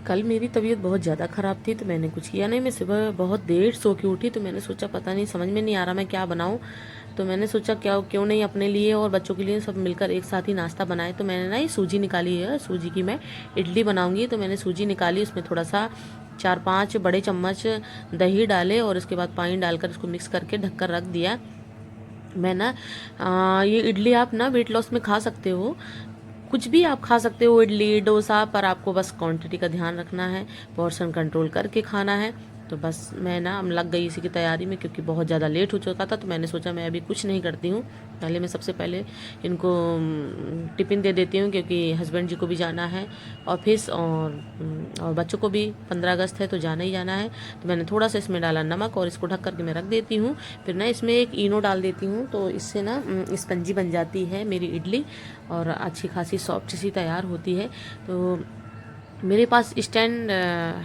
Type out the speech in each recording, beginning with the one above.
कल मेरी तबीयत बहुत ज़्यादा ख़राब थी तो मैंने कुछ किया नहीं। मैं सुबह बहुत देर सो के उठी तो मैंने सोचा पता नहीं, समझ में नहीं आ रहा मैं क्या बनाऊं। तो मैंने सोचा क्यों नहीं अपने लिए और बच्चों के लिए सब मिलकर एक साथ ही नाश्ता बनाए। तो मैंने ना ये सूजी निकाली है, सूजी की मैं इडली बनाऊंगी। तो मैंने सूजी निकाली, उसमें थोड़ा सा 4-5 बड़े चम्मच दही डाले और उसके बाद पानी डालकर उसको मिक्स करके ढककर रख दिया। मैं ना ये इडली आप ना वेट लॉस में खा सकते हो, कुछ भी आप खा सकते हो, इडली डोसा, पर आपको बस क्वांटिटी का ध्यान रखना है, पोर्शन कंट्रोल करके खाना है। तो बस मैं ना अब लग गई इसी की तैयारी में, क्योंकि बहुत ज़्यादा लेट हो चुका था। तो मैंने सोचा मैं अभी कुछ नहीं करती हूँ, पहले मैं सबसे पहले इनको टिफ़िन दे देती हूँ, क्योंकि हस्बैंड जी को भी जाना है ऑफिस और बच्चों को भी 15 अगस्त है तो जाना ही जाना है। तो मैंने थोड़ा सा इसमें डाला नमक और इसको ढक करके मैं रख देती हूँ। फिर ना इसमें एक इनो डाल देती हूँ, तो इससे ना स्पंजी बन जाती है मेरी इडली और अच्छी खासी सॉफ्ट सी तैयार होती है। तो मेरे पास स्टैंड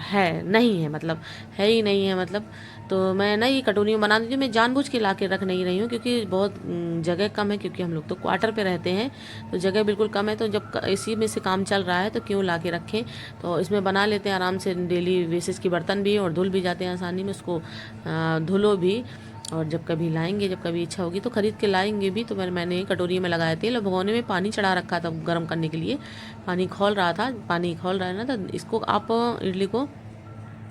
है नहीं है, मतलब है ही नहीं है, मतलब तो मैं ना ये कटोरी में बना देती हूँ। मैं जानबूझ के ला के रख नहीं रही हूँ, क्योंकि बहुत जगह कम है, क्योंकि हम लोग तो क्वार्टर पे रहते हैं तो जगह बिल्कुल कम है। तो जब इसी में से काम चल रहा है तो क्यों ला के रखें। तो इसमें बना लेते हैं आराम से, डेली बेसिस की बर्तन भी और धुल भी जाते हैं आसानी में, उसको धुलो भी। और जब कभी लाएंगे, जब कभी इच्छा होगी तो ख़रीद के लाएंगे भी। तो मैंने कटोरी में लगाए थे, भगोने में पानी चढ़ा रखा था गर्म करने के लिए, पानी खौल रहा था, पानी खौल रहा है ना। तो इसको आप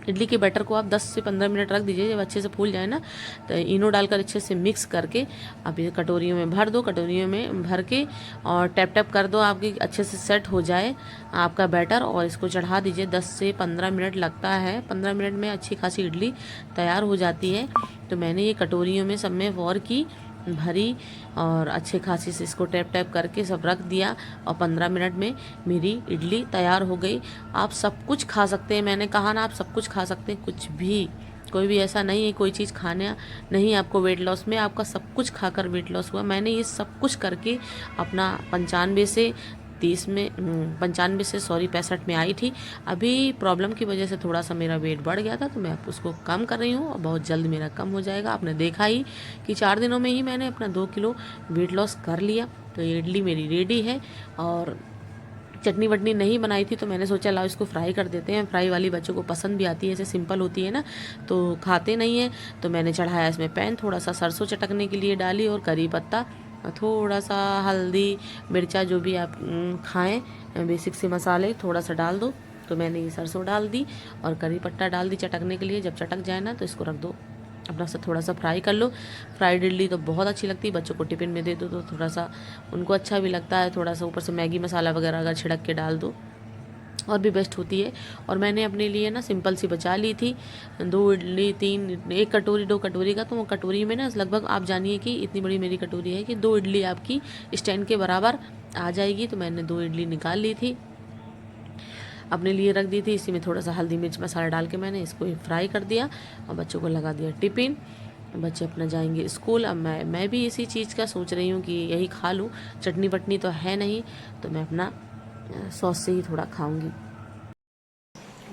इडली के बैटर को आप 10 से 15 मिनट रख दीजिए। जब अच्छे से फूल जाए ना तो इनो डालकर अच्छे से मिक्स करके आप ये कटोरियों में भर दो। कटोरियों में भर के और टैप टैप कर दो, आपकी अच्छे से सेट हो जाए आपका बैटर, और इसको चढ़ा दीजिए। 10 से 15 मिनट लगता है, 15 मिनट में अच्छी खासी इडली तैयार हो जाती है। तो मैंने ये कटोरियों में सब में वॉर की भरी और अच्छे खासी से इसको टैप टैप करके सब रख दिया, और 15 मिनट में मेरी इडली तैयार हो गई। आप सब कुछ खा सकते हैं, मैंने कहा ना आप सब कुछ खा सकते हैं, कुछ भी, कोई भी ऐसा नहीं है कोई चीज़ खाना नहीं आपको वेट लॉस में, आपका सब कुछ खाकर वेट लॉस हुआ। मैंने ये सब कुछ करके अपना 95 से 65 में आई थी। अभी प्रॉब्लम की वजह से थोड़ा सा मेरा वेट बढ़ गया था, तो मैं उसको कम कर रही हूँ और बहुत जल्द मेरा कम हो जाएगा। आपने देखा ही कि 4 दिनों में ही मैंने अपना 2 किलो वेट लॉस कर लिया। तो ये इडली मेरी रेडी है, और चटनी वटनी नहीं बनाई थी तो मैंने सोचा लाओ इसको फ्राई कर देते हैं। फ्राई वाली बच्चों को पसंद भी आती है, ऐसे सिंपल होती है ना तो खाते नहीं हैं। तो मैंने चढ़ाया इसमें पैन, थोड़ा सा सरसों चटकने के लिए डाली और करी पत्ता, थोड़ा सा हल्दी मिर्चा, जो भी आप खाएं बेसिक से मसाले थोड़ा सा डाल दो। तो मैंने ये सरसों डाल दी और करी पत्ता डाल दी चटकने के लिए। जब चटक जाए ना तो इसको रख दो, अपना सा थोड़ा सा फ्राई कर लो। फ्राइड इडली तो बहुत अच्छी लगती है, बच्चों को टिफ़िन में दे दो तो थोड़ा सा उनको अच्छा भी लगता है। थोड़ा सा ऊपर से मैगी मसाला वगैरह अगर छिड़क के डाल दो और भी बेस्ट होती है। और मैंने अपने लिए ना सिंपल सी बचा ली थी, 2 इडली 3, 1 कटोरी 2 कटोरी का। तो वो कटोरी में ना लगभग आप जानिए कि इतनी बड़ी मेरी कटोरी है कि 2 इडली आपकी स्टैंड के बराबर आ जाएगी। तो मैंने 2 इडली निकाल ली थी, अपने लिए रख दी थी। इसी में थोड़ा सा हल्दी मिर्च मसाला डाल के मैंने इसको फ्राई कर दिया और बच्चों को लगा दिया टिफ़िन। बच्चे अपना जाएंगे स्कूल। अब मैं भी इसी चीज़ का सोच रही हूँ कि यही खा लूँ, चटनी वटनी तो है नहीं, तो मैं अपना सॉस से ही थोड़ा खाऊंगी।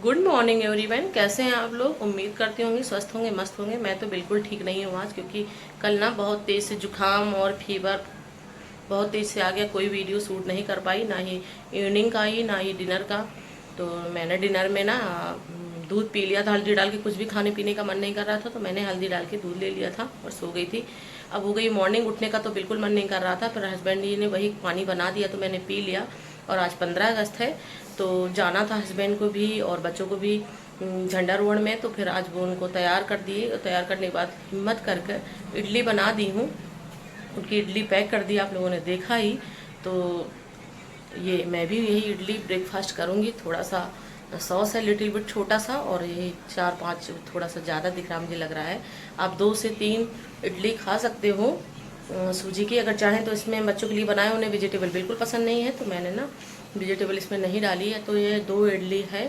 गुड मॉर्निंग एवरीवन, कैसे हैं आप लोग? उम्मीद करती होंगे स्वस्थ होंगे, मस्त होंगे। मैं तो बिल्कुल ठीक नहीं हूँ आज, क्योंकि कल ना बहुत तेज़ से जुकाम और फीवर बहुत तेज़ से आ गया। कोई वीडियो शूट नहीं कर पाई, ना ही इवनिंग का ही ना ही डिनर का। तो मैंने डिनर में ना दूध पी लिया था हल्दी डाल के, कुछ भी खाने पीने का मन नहीं कर रहा था तो मैंने हल्दी डाल के दूध ले लिया था और सो गई थी। अब हो गई मॉर्निंग, उठने का तो बिल्कुल मन नहीं कर रहा था, फिर हस्बैंड जी ने वही पानी बना दिया तो मैंने पी लिया। और आज 15 अगस्त है तो जाना था हस्बैंड को भी और बच्चों को भी झंडारोहण में। तो फिर आज वो उनको तैयार कर दिए, तैयार करने के बाद हिम्मत करके इडली बना दी हूँ। उनकी इडली पैक कर दी, आप लोगों ने देखा ही। तो ये मैं भी यही इडली ब्रेकफास्ट करूँगी। थोड़ा सा सॉस है लिटिल बिट छोटा सा, और यही 4-5 थोड़ा सा ज़्यादा दिख रहा मुझे लग रहा है। आप 2 से 3 इडली खा सकते हो सूजी की, अगर चाहें तो। इसमें बच्चों के लिए बनाए, उन्हें वेजिटेबल बिल्कुल पसंद नहीं है तो मैंने ना वेजिटेबल इसमें नहीं डाली है। तो ये 2 इडली है,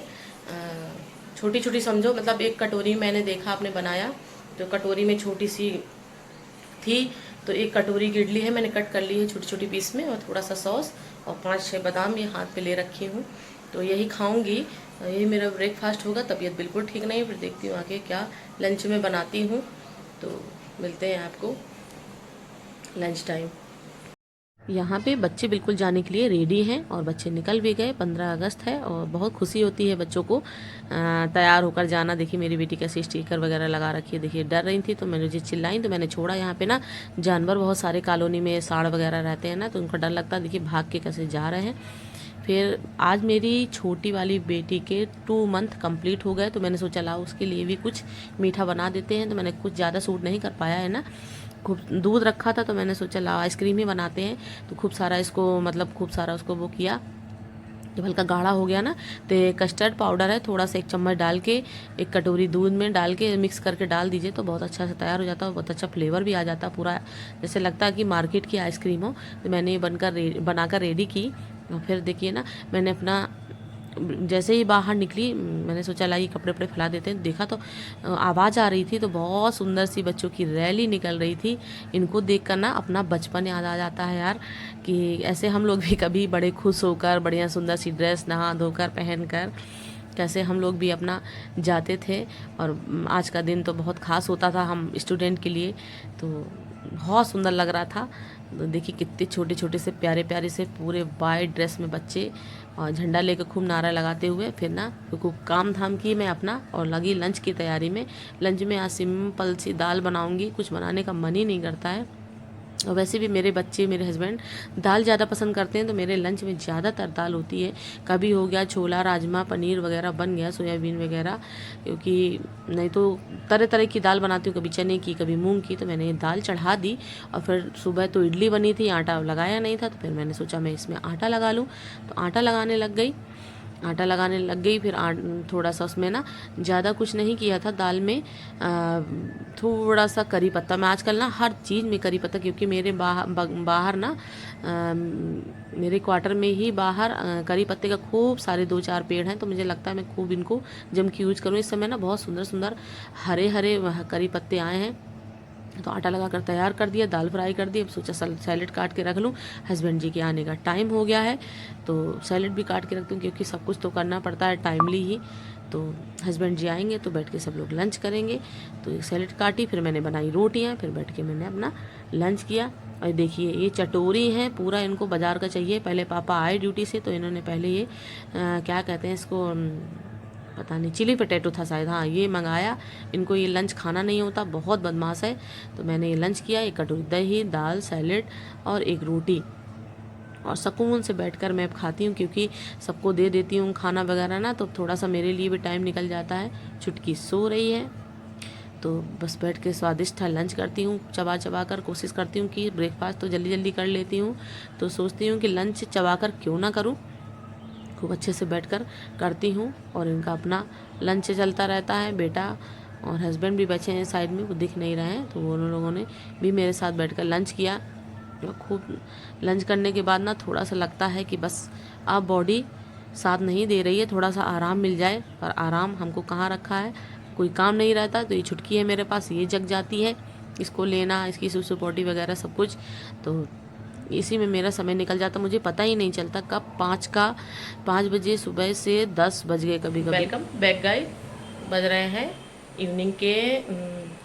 छोटी छोटी समझो, मतलब 1 कटोरी मैंने देखा आपने बनाया तो कटोरी में छोटी सी थी, तो 1 कटोरी की इडली है, मैंने कट कर ली है छोटी छोटी पीस में, और थोड़ा सा सॉस और 5-6 बादाम ये हाथ पे ले रखी हूँ। तो यही खाऊंगी, यही मेरा ब्रेकफास्ट होगा। तबीयत बिल्कुल ठीक नहीं है, फिर देखती हूँ आगे क्या लंच में बनाती हूँ। तो मिलते हैं आपको लंच टाइम। यहाँ पे बच्चे बिल्कुल जाने के लिए रेडी हैं और बच्चे निकल भी गए। 15 अगस्त है और बहुत खुशी होती है बच्चों को तैयार होकर जाना। देखिए मेरी बेटी कैसे स्टिकर वगैरह लगा रखी है। देखिए डर रही थी तो मैंने मुझे चिल्लाई तो मैंने छोड़ा। यहाँ पे ना जानवर बहुत सारे कॉलोनी में साड़ वगैरह रहते हैं ना, तो उनको डर लगता है। देखिए भाग के कैसे जा रहे हैं। फिर आज मेरी छोटी वाली बेटी के 2 मंथ कंप्लीट हो गए, तो मैंने सोचा लाओ उसके लिए भी कुछ मीठा बना देते हैं। तो मैंने कुछ ज़्यादा सूट नहीं कर पाया है ना, खूब दूध रखा था तो मैंने सोचा लाओ आइसक्रीम ही बनाते हैं। तो खूब सारा इसको मतलब खूब सारा उसको वो किया। जब हल्का गाढ़ा हो गया ना तो कस्टर्ड पाउडर है, थोड़ा सा 1 चम्मच डाल के 1 कटोरी दूध में डाल के मिक्स करके डाल दीजिए तो बहुत अच्छा से तैयार हो जाता है। बहुत अच्छा फ्लेवर भी आ जाता है, पूरा जैसे लगता है कि मार्केट की आइसक्रीम हो। तो मैंने ये बनाकर रेडी की। और फिर देखिए ना मैंने अपना जैसे ही बाहर निकली मैंने सोचा लाई कपड़े वपड़े फैला देते हैं। देखा तो आवाज़ आ रही थी, तो बहुत सुंदर सी बच्चों की रैली निकल रही थी। इनको देखकर ना अपना बचपन याद आ जाता है यार, कि ऐसे हम लोग भी कभी बड़े खुश होकर बढ़िया सुंदर सी ड्रेस नहा धोकर पहन कर कैसे हम लोग भी अपना जाते थे। और आज का दिन तो बहुत ख़ास होता था हम स्टूडेंट के लिए, तो बहुत सुंदर लग रहा था। तो देखिए कितने छोटे छोटे से प्यारे प्यारे से पूरे वाइट ड्रेस में बच्चे और झंडा लेकर खूब नारा लगाते हुए फिर ना खूब काम धाम की मैं अपना और लगी लंच की तैयारी में। लंच में आज सिंपल सी दाल बनाऊंगी, कुछ बनाने का मन ही नहीं करता है। और वैसे भी मेरे बच्चे मेरे हस्बैंड दाल ज़्यादा पसंद करते हैं, तो मेरे लंच में ज़्यादातर दाल होती है। कभी हो गया छोला राजमा पनीर वगैरह बन गया, सोयाबीन वगैरह, क्योंकि नहीं तो तरह तरह की दाल बनाती हूँ, कभी चने की कभी मूंग की। तो मैंने ये दाल चढ़ा दी। और फिर सुबह तो इडली बनी थी, आटा लगाया नहीं था, तो फिर मैंने सोचा मैं इसमें आटा लगा लूँ। तो आटा लगाने लग गई। फिर थोड़ा सा उसमें ना ज़्यादा कुछ नहीं किया था दाल में, थोड़ा सा करी पत्ता। मैं आजकल ना हर चीज़ में करी पत्ता, क्योंकि मेरे बाहर ना मेरे क्वार्टर में ही बाहर करी पत्ते का खूब सारे 2-4 पेड़ हैं। तो मुझे लगता है मैं खूब इनको जम के यूज़ करूँ। इस समय ना बहुत सुंदर सुंदर हरे हरे करी पत्ते आए हैं। तो आटा लगाकर तैयार कर दिया, दाल फ्राई कर दी। अब सोचा सैलेड काट के रख लूँ, हस्बैंड जी के आने का टाइम हो गया है तो सैलेड भी काट के रख दूँ, क्योंकि सब कुछ तो करना पड़ता है टाइमली ही। तो हस्बैंड जी आएंगे तो बैठ के सब लोग लंच करेंगे। तो एक सैलेड काटी, फिर मैंने बनाई रोटियाँ, फिर बैठ के मैंने अपना लंच किया। और देखिए ये चटोरी हैं, पूरा इनको बाज़ार का चाहिए। पहले पापा आए ड्यूटी से तो इन्होंने पहले ये क्या कहते हैं इसको, पता नहीं चिली पटेटो था शायद, हाँ ये मंगाया। इनको ये लंच खाना नहीं होता, बहुत बदमाश है। तो मैंने ये लंच किया, 1 कटोरी दही दाल सैलेड और 1 रोटी। और सुकून से बैठकर मैं अब खाती हूँ, क्योंकि सबको दे देती हूँ खाना वगैरह ना, तो थोड़ा सा मेरे लिए भी टाइम निकल जाता है। छुटकी सो रही है, तो बस बैठ के स्वादिष्ट लंच करती हूँ। चबा चबा कर कोशिश करती हूँ कि ब्रेकफास्ट तो जल्दी जल्दी कर लेती हूँ, तो सोचती हूँ कि लंच चबा कर क्यों ना करूँ। खूब अच्छे से बैठकर करती हूँ और इनका अपना लंच चलता रहता है। बेटा और हस्बैंड भी बचे हैं साइड में, वो दिख नहीं रहे हैं, तो वो उन लोगों ने भी मेरे साथ बैठकर लंच किया। और खूब लंच करने के बाद ना थोड़ा सा लगता है कि बस अब बॉडी साथ नहीं दे रही है, थोड़ा सा आराम मिल जाए। पर आराम हमको कहाँ रखा है, कोई काम नहीं रहता। तो ये छुटकी है मेरे पास, ये जग जाती है, इसको लेना, इसकी सुसु पोटी वगैरह सब कुछ, तो इसी में मेरा समय निकल जाता। मुझे पता ही नहीं चलता कब 5 बजे सुबह से 10 बज गए कभी कभी। वेलकम बैक गाइस, बज रहे हैं इवनिंग के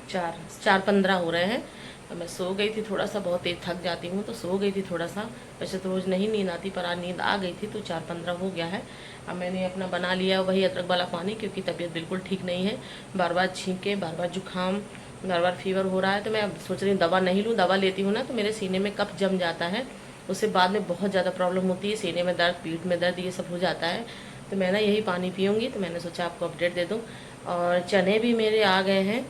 4:15 हो रहे हैं। तो मैं सो गई थी थोड़ा सा, बहुत तेज थक जाती हूँ तो सो गई थी थोड़ा सा। वैसे तो रोज़ नहीं नींद आती, पर आज नींद आ गई थी, तो 4:15 हो गया है। अब मैंने अपना बना लिया वही अदरक वाला पानी, क्योंकि तबीयत बिल्कुल ठीक नहीं है, बार बार छींके, बार बार जुकाम, बार बार फीवर हो रहा है। तो मैं अब सोच रही हूँ दवा नहीं लूँ। दवा लेती हूँ ना तो मेरे सीने में कफ जम जाता है, उससे बाद में बहुत ज़्यादा प्रॉब्लम होती है, सीने में दर्द पीठ में दर्द ये सब हो जाता है। तो मैं ना यही पानी पीऊँगी। तो मैंने सोचा आपको अपडेट दे दूँ। और चने भी मेरे आ गए हैं,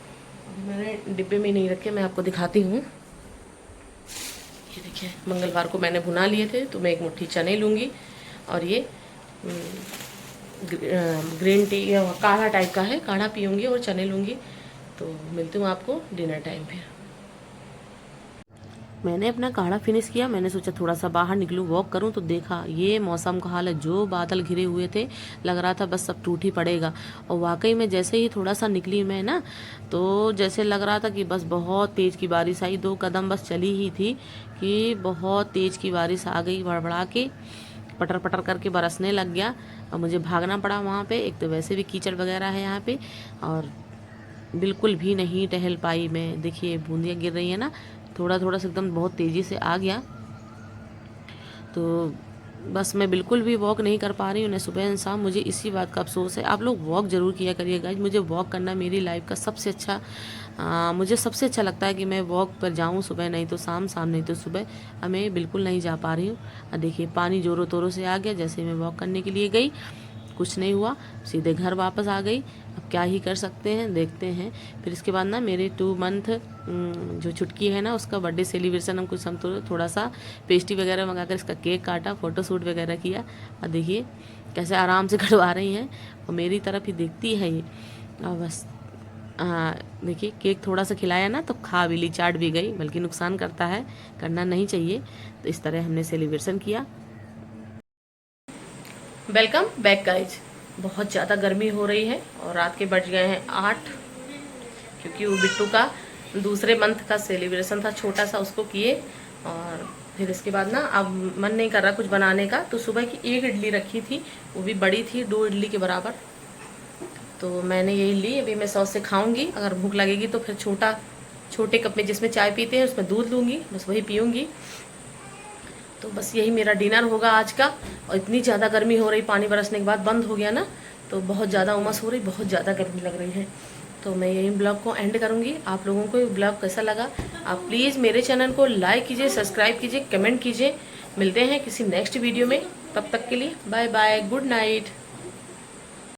मैंने डिब्बे में नहीं रखे, मैं आपको दिखाती हूँ। ये देखिए मंगलवार को मैंने भुना लिए थे, तो मैं 1 मुट्ठी चने लूँगी। और ये ग्रीन टी या काढ़ा टाइप का है, काढ़ा पीऊँगी और चने लूँगी। तो मिलती हूँ आपको डिनर टाइम पे। मैंने अपना काढ़ा फिनिश किया, मैंने सोचा थोड़ा सा बाहर निकलूँ वॉक करूँ, तो देखा ये मौसम का हाल है, जो बादल घिरे हुए थे लग रहा था बस सब टूट ही पड़ेगा। और वाकई में जैसे ही थोड़ा सा निकली मैं ना, तो जैसे लग रहा था कि बस बहुत तेज़ की बारिश आई। 2 कदम बस चली ही थी कि बहुत तेज़ की बारिश आ गई, बड़बड़ा के पटर पटर करके बरसने लग गया। और मुझे भागना पड़ा वहाँ पे, एक तो वैसे भी कीचड़ वगैरह है यहाँ पे, और बिल्कुल भी नहीं टहल पाई मैं। देखिए बूंदियाँ गिर रही है ना, थोड़ा थोड़ा सा एकदम बहुत तेज़ी से आ गया। तो बस मैं बिल्कुल भी वॉक नहीं कर पा रही हूँ, न सुबह न शाम। मुझे इसी बात का अफसोस है। आप लोग वॉक ज़रूर किया करिए गाइज। मुझे वॉक करना मेरी लाइफ का सबसे अच्छा मुझे सबसे अच्छा लगता है कि मैं वॉक पर जाऊँ, सुबह नहीं तो शाम, शाम नहीं तो सुबह। अब मैं बिल्कुल नहीं जा पा रही हूँ। देखिए पानी ज़ोरों तोरों से आ गया। जैसे मैं वॉक करने के लिए गई, कुछ नहीं हुआ, सीधे घर वापस आ गई। अब क्या ही कर सकते हैं, देखते हैं। फिर इसके बाद ना मेरे 2 मंथ जो छुटकी है ना, उसका बर्थडे सेलिब्रेशन हम तो थोड़ा सा पेस्ट्री वगैरह मंगा कर इसका केक काटा, फ़ोटोशूट वगैरह किया। और देखिए कैसे आराम से कटवा रही हैं और मेरी तरफ ही देखती है ये। और बस देखिए केक थोड़ा सा खिलाया ना तो खा भी ली, चाट भी गई, बल्कि नुकसान करता है, करना नहीं चाहिए। तो इस तरह हमने सेलिब्रेशन किया। Welcome back guys. बहुत ज़्यादा गर्मी हो रही है और रात के बज गए हैं 8, क्योंकि वो बिट्टू का दूसरे मंथ का सेलिब्रेशन था, छोटा सा, उसको किए। और फिर इसके बाद ना अब मन नहीं कर रहा कुछ बनाने का, तो सुबह की 1 इडली रखी थी, वो भी बड़ी थी, 2 इडली के बराबर। तो मैंने यही ली, अभी मैं सॉस से खाऊंगी। अगर भूख लगेगी तो फिर छोटे कप में जिसमें चाय पीते हैं उसमें दूध लूँगी, बस वही पीऊँगी। तो बस यही मेरा डिनर होगा आज का। और इतनी ज़्यादा गर्मी हो रही, पानी बरसने के बाद बंद हो गया ना, तो बहुत ज़्यादा उमस हो रही, बहुत ज़्यादा गर्मी लग रही है। तो मैं यही ब्लॉग को एंड करूँगी। आप लोगों को ये ब्लॉग कैसा लगा, आप प्लीज़ मेरे चैनल को लाइक कीजिए, सब्सक्राइब कीजिए, कमेंट कीजिए। मिलते हैं किसी नेक्स्ट वीडियो में, तब तक के लिए बाय बाय, गुड नाइट।